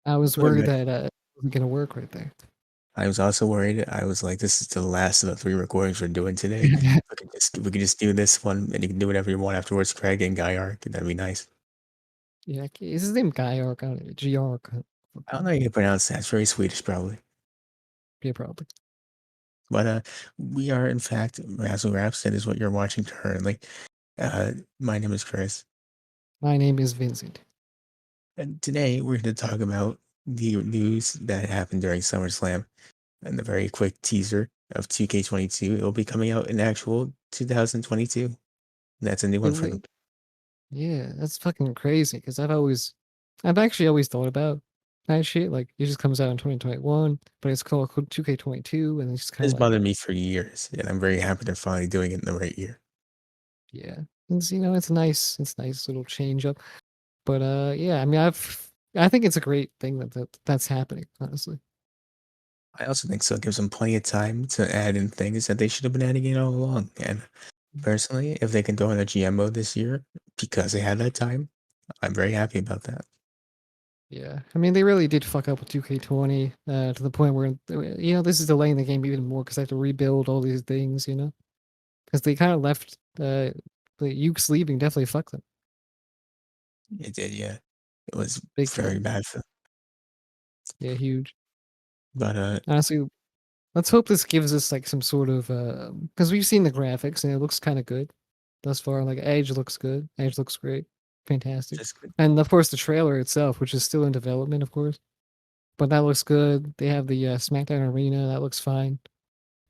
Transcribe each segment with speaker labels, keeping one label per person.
Speaker 1: I was
Speaker 2: But
Speaker 1: worried that it wasn't gonna work right there.
Speaker 2: I was also worried. I was like, this is the last of the 3 recordings we're doing today. We could just do this one, and you can do whatever you want afterwards, Craig and Guy Ark. That'd be nice.
Speaker 1: Yeah, is his name Guy Ark? I don't know, G Ark.
Speaker 2: I don't know how you pronounce that. It's very Swedish, probably.
Speaker 1: Yeah, probably.
Speaker 2: But we are in fact Wrassle Graps. That is what you're watching currently. My name is Chris,
Speaker 1: My name is Vincent.
Speaker 2: and today we're going to talk about the news that happened during SummerSlam and the very quick teaser of 2K22. It will be coming out in actual 2022. That's a new
Speaker 1: It,
Speaker 2: one for them.
Speaker 1: yeah, that's fucking crazy. Because I've actually always thought about that shit. Like, it just comes out in 2021, but it's called 2K22, and it's just kind
Speaker 2: It's
Speaker 1: of like,
Speaker 2: bothered me for years, and I'm very happy they're finally doing it in the right year.
Speaker 1: yeah, it's nice little change up. But yeah, I mean, I think it's a great thing that's happening. Honestly,
Speaker 2: I also think so. It gives them plenty of time to add in things that they should have been adding in all along. And personally, if they can throw in a GM mode this year because they had that time, I'm very happy about that.
Speaker 1: yeah. I mean, they really did fuck up with 2K20 to the point where this is delaying the game even more because they have to rebuild all these things. Because they kind of left the Ukes leaving definitely fucked them
Speaker 2: It did, yeah. It was
Speaker 1: big
Speaker 2: very
Speaker 1: time.
Speaker 2: bad for them.
Speaker 1: Yeah, huge.
Speaker 2: But
Speaker 1: Honestly, let's hope this gives us like some sort of because we've seen the graphics and it looks kind of good thus far. Like Edge looks good. Edge looks great, fantastic.
Speaker 2: just
Speaker 1: And of course the trailer itself, which is still in development, of course, but that looks good. They have the SmackDown Arena that looks fine,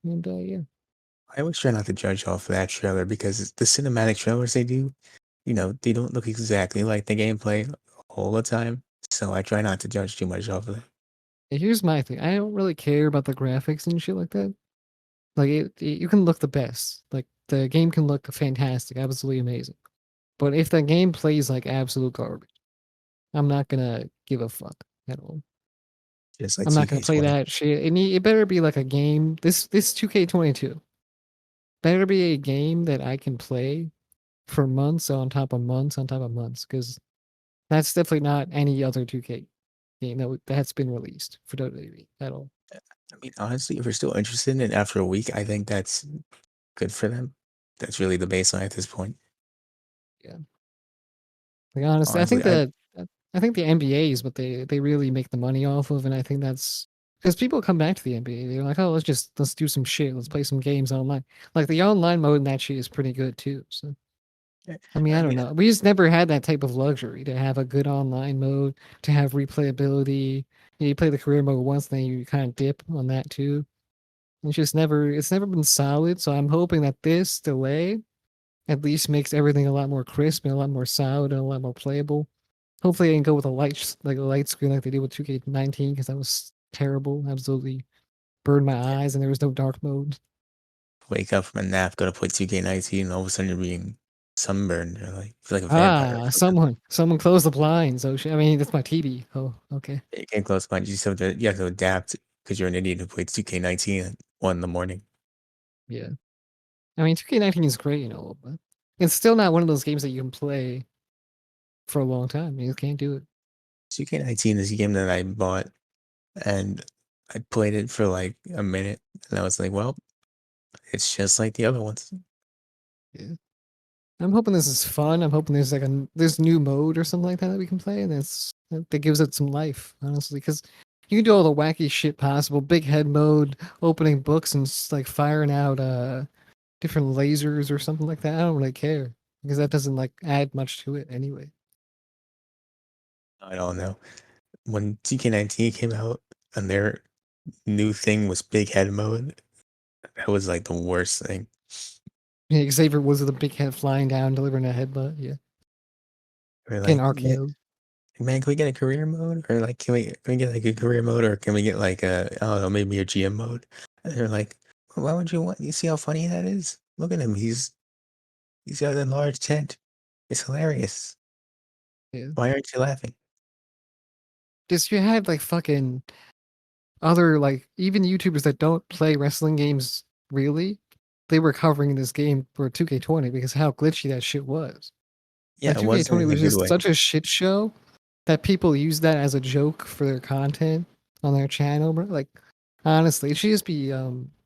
Speaker 1: and yeah,
Speaker 2: I always try not to judge off of that trailer because the cinematic trailers they do, they don't look exactly like the gameplay all the time. So I try not to judge too much off of it.
Speaker 1: here's my thing. I don't really care about the graphics and shit like that. Like you can look the best. Like the game can look fantastic, absolutely amazing. But if the game plays like absolute garbage, I'm not gonna give a fuck at all.
Speaker 2: Just like
Speaker 1: I'm not gonna play
Speaker 2: 2K20.
Speaker 1: that shit. It better be like a game. This 2K22 better be a game that I can play for months on top of months on top of months. Because that's definitely not any other 2K game that's been released for WWE at all.
Speaker 2: I mean, honestly, if you're still interested in it after a week, I think that's good for them. That's really the baseline at this point.
Speaker 1: Yeah. Like honestly,
Speaker 2: Honestly, I
Speaker 1: I think the NBA is what they really make the money off of, and I think that's because people come back to the NBA. They're like, oh, let's do some shit. Let's play some games online. Like the online mode in that shit is pretty good too. So I mean, I
Speaker 2: I
Speaker 1: don't
Speaker 2: mean,
Speaker 1: know. We just never had that type of luxury to have a good online mode, to have replayability. You play the career mode once, then you kind of dip on that too. It's never been solid. So I'm hoping that this delay at least makes everything a lot more crisp and a lot more solid and a lot more playable. Hopefully, I can go with like a light screen like they did with 2K19 because that was terrible. Absolutely burned my
Speaker 2: yeah,
Speaker 1: eyes, and there was no dark mode.
Speaker 2: wake up from a nap, go to play 2K19, and all of a sudden you're being sunburned. You're like, feel like a vampire or
Speaker 1: Ah,
Speaker 2: something.
Speaker 1: someone close the blinds. Oh shit! I mean, that's my TV. Oh, okay.
Speaker 2: You can't close mind. You have to adapt because you're an idiot who played 2K19 at 1 in the morning.
Speaker 1: Yeah. I mean, 2K19 is great, but it's still not one of those games that you can play for a long time. You can't do it.
Speaker 2: 2K19 is a game that I bought and I played it for like a minute and I was like, well, it's just like the other ones.
Speaker 1: Yeah. I'm hoping this is fun. I'm hoping there's like this new mode or something like that we can play, and that gives it some life. Honestly, because you can do all the wacky shit possible. Big head mode, opening books and like firing out different lasers or something like that. I don't really care because that doesn't like add much to it anyway.
Speaker 2: I don't know. When 2K19 came out and their new thing was big head mode, that was like the worst thing.
Speaker 1: Yeah, Xavier was with a big head flying down, delivering a headbutt. Yeah,
Speaker 2: We're
Speaker 1: getting
Speaker 2: like,
Speaker 1: RKO.
Speaker 2: man, can we get a career mode? Or like, can we get like a career mode? Or can we get like I don't know, maybe a GM mode? And they're like, well, why would you want? You see how funny that is? Look at him. He's got a large tent. It's hilarious.
Speaker 1: Yeah,
Speaker 2: Why aren't you laughing?
Speaker 1: just you had like fucking other like even YouTubers that don't play wrestling games really. They were covering this game for 2K20 because how glitchy that shit was. Like
Speaker 2: Yeah, it wasn't
Speaker 1: 2K20
Speaker 2: in a
Speaker 1: was
Speaker 2: good
Speaker 1: just
Speaker 2: way.
Speaker 1: such a shit show that people use that as a joke for their content on their channel, bro. Like, honestly, it should just be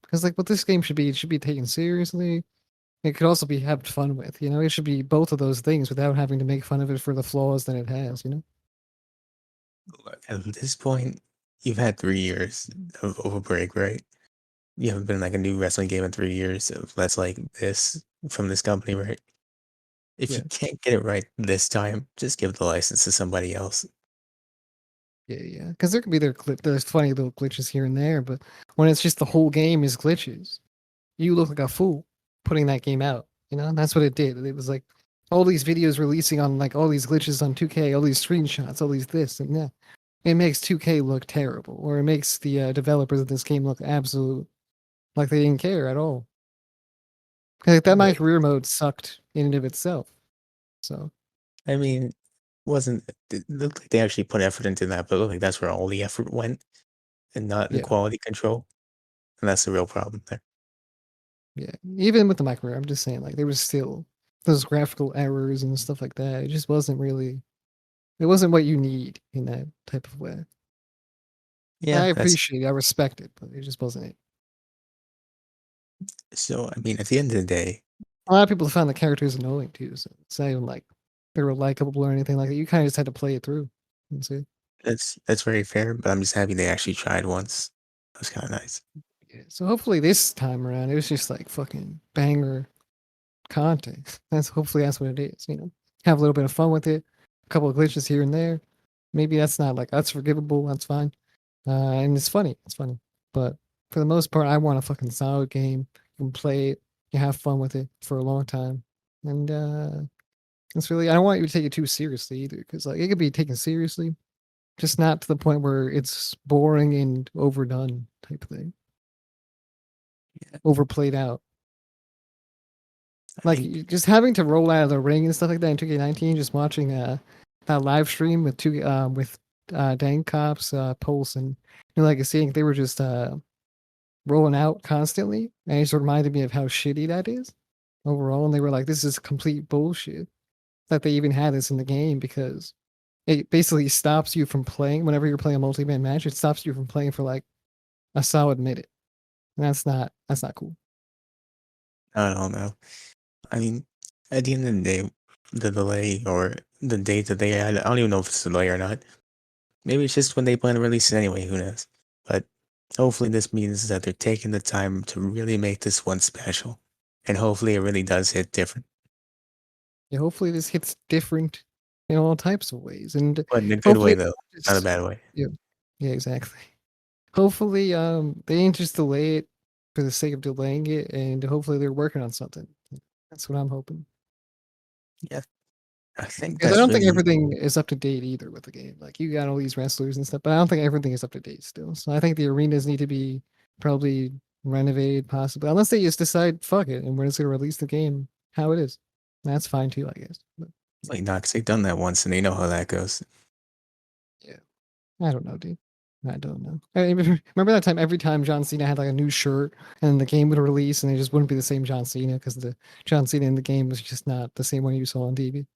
Speaker 1: because like what this game should be, it should be taken seriously. It could also be had fun with, you know. It should be both of those things without having to make fun of it for the flaws that it has, you know.
Speaker 2: At this point, you've had 3 years of a break, right? You haven't been like a new wrestling game in 3 years of that's like this from this company, right? If
Speaker 1: Yeah,
Speaker 2: you can't get it right this time, just give the license to somebody else.
Speaker 1: yeah. Because there could be there's funny little glitches here and there, but when it's just the whole game is glitches, you look like a fool putting that game out. You know, and that's what it did. It was like all these videos releasing on like all these glitches on 2K, all these screenshots, all these this and that. It makes 2K look terrible, or it makes the developers of this game look absolute like they didn't care at all. Like that my
Speaker 2: Right.
Speaker 1: career mode sucked in and of itself. So
Speaker 2: I mean, wasn't it looked like they actually put effort into that, but it looked like that's where all the effort went and not in
Speaker 1: yeah,
Speaker 2: quality control. And that's the real problem there.
Speaker 1: yeah. Even with the micro, I'm just saying like there was still those graphical errors and stuff like that. It just wasn't really. It wasn't what you need in that type of way.
Speaker 2: Yeah,
Speaker 1: I
Speaker 2: that's
Speaker 1: appreciate it. I respect it, but it just wasn't it.
Speaker 2: so I mean, at the end of the day,
Speaker 1: A lot of people found the characters annoying too. So it's not even like they were likable or anything like that. You kind of just had to play it through and see.
Speaker 2: that's very fair, but I'm just happy they actually tried once. That's kind of nice.
Speaker 1: Yeah. So hopefully this time around, it was just like fucking banger content. That's what it is. You know, have a little bit of fun with it. A couple of glitches here and there. Maybe that's not like that's forgivable. That's fine. And it's funny. It's funny. But for the most part, I want a fucking solid game. You can play it. You have fun with it for a long time. And it's really I don't want you to take it too seriously either, because like it could be taken seriously, just not to the point where it's boring and overdone type of thing,
Speaker 2: Yeah,
Speaker 1: overplayed out.
Speaker 2: I
Speaker 1: Like
Speaker 2: think
Speaker 1: just having to roll out of the ring and stuff like that in 2K19, just watching that live stream with Dan Cops, Pulse, and like seeing they were just rolling out constantly, and it just reminded me of how shitty that is overall. And they were like, "This is complete bullshit that they even had this in the game because it basically stops you from playing whenever you're playing a multi-man match. It stops you from playing for like a solid minute, and that's not cool."
Speaker 2: I don't know. I mean, at the end of the day, the delay or the date that they had, I don't even know if it's a delay or not. Maybe it's just when they plan to release it anyway, who knows? But hopefully this means that they're taking the time to really make this one special. And hopefully it really does hit different.
Speaker 1: Yeah, hopefully this hits different in all types of ways, and
Speaker 2: But in a good
Speaker 1: hopefully
Speaker 2: way though, not a
Speaker 1: just
Speaker 2: bad way.
Speaker 1: yeah, yeah, exactly. Hopefully, they didn't just delay it for the sake of delaying it, and hopefully they're working on something. That's what I'm hoping.
Speaker 2: Yeah. I think
Speaker 1: Because I
Speaker 2: that's
Speaker 1: don't think
Speaker 2: really
Speaker 1: everything is up to date either with the game. Like you got all these wrestlers and stuff, but I don't think everything is up to date still. So I think the arenas need to be probably renovated, possibly, unless they just decide fuck it and we're just gonna release the game how it is. That's fine too, I guess. But
Speaker 2: like not 'cause they've done that once and they know how that goes.
Speaker 1: yeah, I don't know, dude. I don't know. I mean, remember that time? Every time John Cena had like a new shirt, and the game would release, and it just wouldn't be the same John Cena because the John Cena in the game was just not the same one you saw on TV.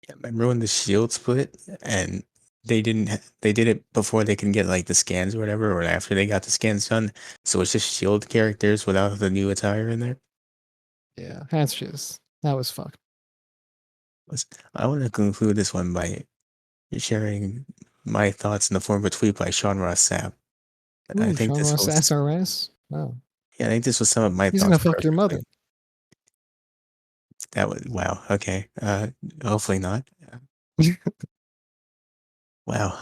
Speaker 2: Yeah, remember when the shield split and they did it before they can get like the scans or whatever, or after they got the scans done. So it's just shield characters without the new attire in there.
Speaker 1: Yeah, that's just that was fucked.
Speaker 2: Was- I want to conclude this one by sharing my thoughts in the form of a tweet by Sean Ross Sapp. I
Speaker 1: Ooh,
Speaker 2: think
Speaker 1: Sean
Speaker 2: this
Speaker 1: Ross
Speaker 2: was
Speaker 1: SRS. Wow,
Speaker 2: yeah, I think this was some of my
Speaker 1: he's
Speaker 2: thoughts
Speaker 1: gonna fuck your mother.
Speaker 2: personally. That was wow. Okay. Hopefully not. Wow.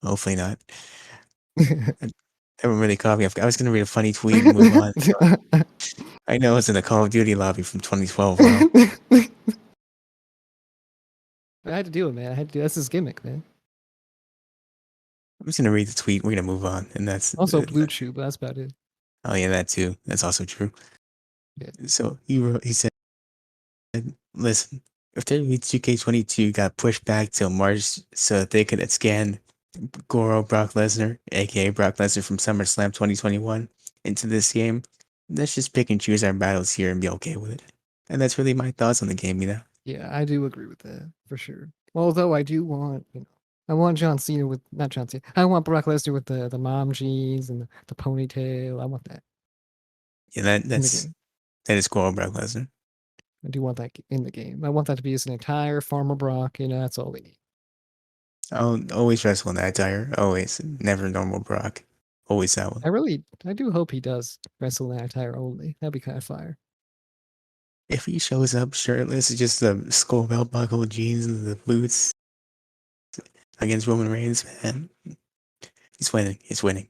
Speaker 2: Hopefully not. That one really caught me off. I was gonna read a funny tweet and move on. So I know it's in the Call of Duty lobby from 2012. Wow.
Speaker 1: I had to do it, man. I had to do. That's his gimmick, man.
Speaker 2: I'm just gonna read the tweet. We're gonna move on, and
Speaker 1: Also, Blue Chew, but that's about it.
Speaker 2: oh yeah, that too. That's also true.
Speaker 1: Yeah.
Speaker 2: So he said, "Listen, if WWE 2K22 got pushed back till March so that they could scan Goro Brock Lesnar, aka Brock Lesnar from SummerSlam 2021, into this game, let's just pick and choose our battles here and be okay with it." And that's really my thoughts on the game, you know.
Speaker 1: Yeah, I do agree with that for sure. Although I do want, I want John Cena with not John Cena. I want Brock Lesnar with the mom jeans and the ponytail. I want that
Speaker 2: Yeah,
Speaker 1: in the game.
Speaker 2: that is cool, Brock Lesnar.
Speaker 1: I do want that in the game. I want that to be just an entire Farmer Brock. That's all we need.
Speaker 2: I'll always wrestle in that attire. Always, never normal Brock. Always that one.
Speaker 1: I do hope he does wrestle in that attire only. That'd be kind of fire.
Speaker 2: If he shows up shirtless, just the skull belt buckle jeans and the boots against Roman Reigns, man, he's winning. He's winning.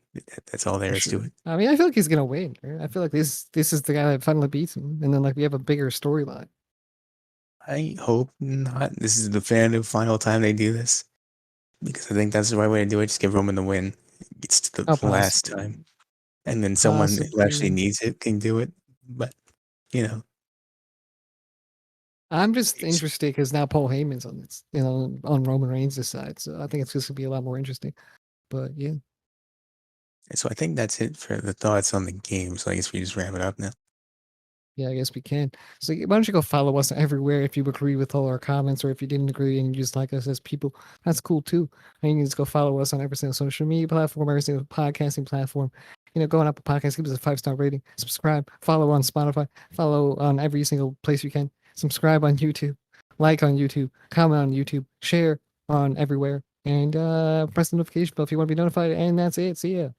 Speaker 2: That's all there
Speaker 1: For
Speaker 2: is to
Speaker 1: sure.
Speaker 2: it.
Speaker 1: I mean, I feel like he's gonna win. Right? I feel like this is the guy that finally beats him, and then like we have a bigger storyline.
Speaker 2: I hope not. This is the definitive final time they do this because I think that's the right way to do it. Just give Roman the win. It's
Speaker 1: Oh,
Speaker 2: the last
Speaker 1: possibly,
Speaker 2: time, and then someone who actually
Speaker 1: possibly.
Speaker 2: needs it can do it. But you know,
Speaker 1: I'm just
Speaker 2: it's,
Speaker 1: interested because now Paul Heyman's on this, on Roman Reigns' side. So I think it's just gonna be a lot more interesting. But yeah,
Speaker 2: so I think that's it for the thoughts on the game. So I guess we just wrap it up now.
Speaker 1: yeah, I guess we can. So why don't you go follow us everywhere if you agree with all our comments, or if you didn't agree and you just like us as people, that's cool too. And you can just go follow us on every single social media platform, every single podcasting platform. Go on Apple Podcasts, give us a 5-star rating, subscribe, follow on Spotify, follow on every single place you can, subscribe on YouTube, like on YouTube, comment on YouTube, share on everywhere, and press the notification bell if you want to be notified. And that's it. See ya.